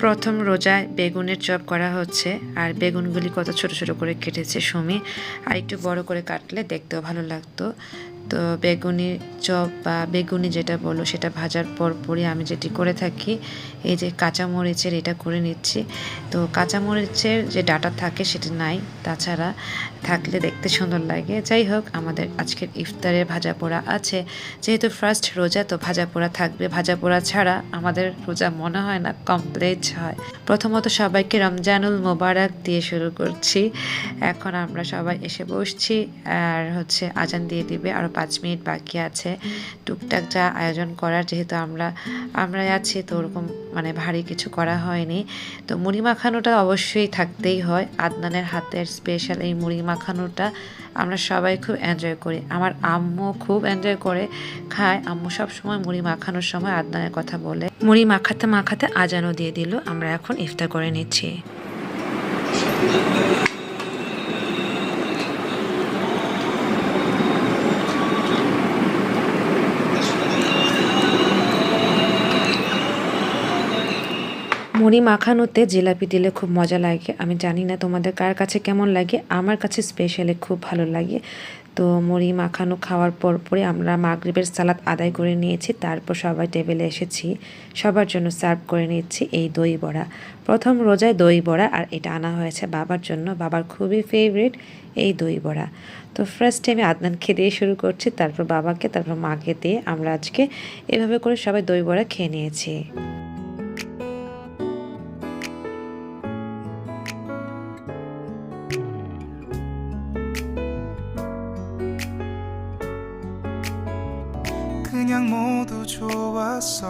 প্রথম রোজায় বেগুনের চপ করা হচ্ছে আর বেগুনগুলি কত ছোট ছোট করে কেটেছে সুমি। আর একটু বড় করে কাটলে দেখতেও ভালো লাগতো। তো বেগুনি চপ বা বেগুনি যেটা বলো সেটা ভাজার পরই আমি যেটি করে থাকি, এই যে কাঁচামরিচের এটা করে নিচ্ছি। তো কাঁচামরিচের যে ডাটা থাকে সেটা নাই, তাছাড়া থাকলে দেখতে সুন্দর লাগে। যাই হোক, আমাদের আজকের ইফতারে ভাজা পোড়া আছে। যেহেতু ফার্স্ট রোজা, তো ভাজা পোড়া থাকবে। ভাজা পোড়া ছাড়া আমাদের রোজা মনে হয় না কমপ্লিট হয়। প্রথমত সবাইকে রমজানুল মোবারক দিয়ে শুরু করছি। এখন আমরা সবাই এসে বসছি আর আজান দিয়ে দিবে, আরও 5 মিনিট বাকি আছে টুকটাক যা আয়োজন করার। যেহেতু আমরাই আছি, তো ওরকম ভারী কিছু করা হয়নি। তো মুড়ি মাখানোটা অবশ্যই থাকতেই হয়। আদনানের হাতের স্পেশাল এই মুড়ি মাখানোটা আমরা সবাই খুব এনজয় করি। আমার আম্মু খুব এনজয় করে খায়। আম্মু সব সময় মুড়ি মাখানোর সময় আদনানের কথা বলে। মুড়ি মাখাতে মাখাতে আজানও দিয়ে দিল। আমরা এখন ইফতার করে নিচ্ছি। মুড়ি মাখানোতে জিলাপি দিলে খুব মজা লাগে। আমি জানি না তোমাদের কার কাছে কেমন লাগে, আমার কাছে স্পেশালি খুব ভালো লাগে। তো মুড়ি মাখানো খাওয়ার পরে আমরা মাগরিবের সালাত আদায় করে নিয়েছি। তারপর সবাই টেবিলে এসেছি, সবার জন্য সার্ভ করে নিচ্ছি এই দই বড়া। প্রথম রোজায় দই বড়া, আর এটা আনা হয়েছে বাবার জন্য। বাবার খুবই ফেভারিট এই দই বড়া। তো ফার্স্ট টাইমে আদনানকে দিয়ে শুরু করছি, তারপর বাবাকে, তারপর মাকে দিয়ে আমরা আজকে এভাবে করে সবাই দই বড়া খেয়ে নিয়েছি। 그냥 모두 좋았어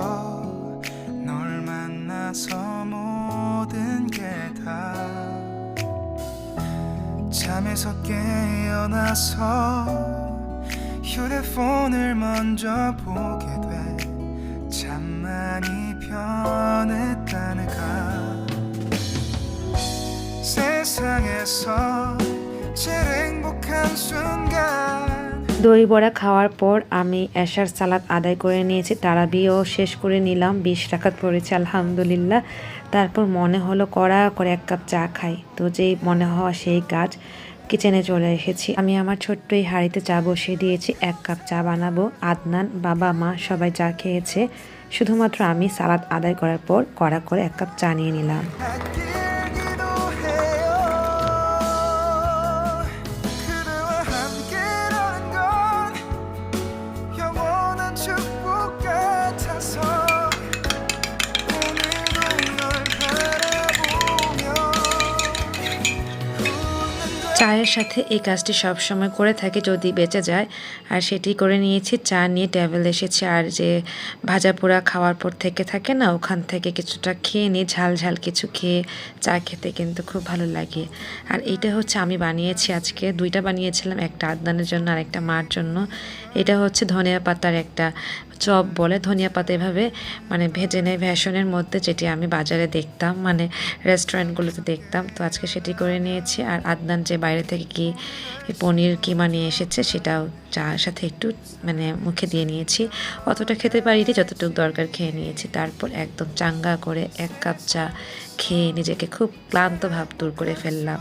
널 만나서 모든 게 다 잠에서 깨어나서 휴대폰을 먼저 보게 돼 참 많이 변했다는가 세상에서 제일 행복한 순간 দই বড়া খাওয়ার পর আমি এশার সালাত আদায় করে নিয়েছি, তারাবিও শেষ করে নিলাম। 20 রাকাত পড়েছে আলহামদুলিল্লাহ। তারপর মনে হলো কড়া করে 1 কাপ চা খাই। তো যেই মনে হওয়া সেই কাজ, কিচেনে চলে এসেছি। আমি আমার ছোট্ট এই হাঁড়িতে চা বসিয়ে দিয়েছি। 1 কাপ চা বানাবো। আদনান, বাবা, মা সবাই চা খেয়েছে। শুধুমাত্র আমি সালাত আদায় করার পর কড়া করে 1 কাপ চা নিয়ে নিলাম। চায়ের সাথে এই কাজটি সবসময় করে থাকি যদি বেঁচে যায়, আর সেটি করে নিয়েছি। চা নিয়ে টেবিল এসেছি, আর যে ভাজা পোড়া খাওয়ার পর থেকে থাকে না, ওখান থেকে কিছুটা খেয়ে নিই। ঝাল ঝাল কিছু খেয়ে চা খেতে কিন্তু খুব ভালো লাগে। আর এইটা আমি বানিয়েছি আজকে, 2টা বানিয়েছিলাম, একটা আদনানের জন্য আর একটা মার জন্য। এটা ধনিয়া পাতার একটা চপ বলে। ধনিয়া পাতা এভাবে ভেজে নেয় ভ্যাসনের মধ্যে, যেটি আমি বাজারে দেখতাম, রেস্টুরেন্টগুলোতে দেখতাম। তো আজকে সেটি করে নিয়েছি। আর আদনান যে বাইরে থেকে পনির কিমা নিয়ে এসেছে, সেটাও চার সাথে একটু মুখে দিয়ে নিয়েছি। অতটা খেতে পারিনি, যতটুকু দরকার খেয়ে নিয়েছি। তারপর একদম চাঙ্গা করে 1 কাপ চা খেয়ে নিজেকে খুব ক্লান্ত ভাব দূর করে ফেললাম।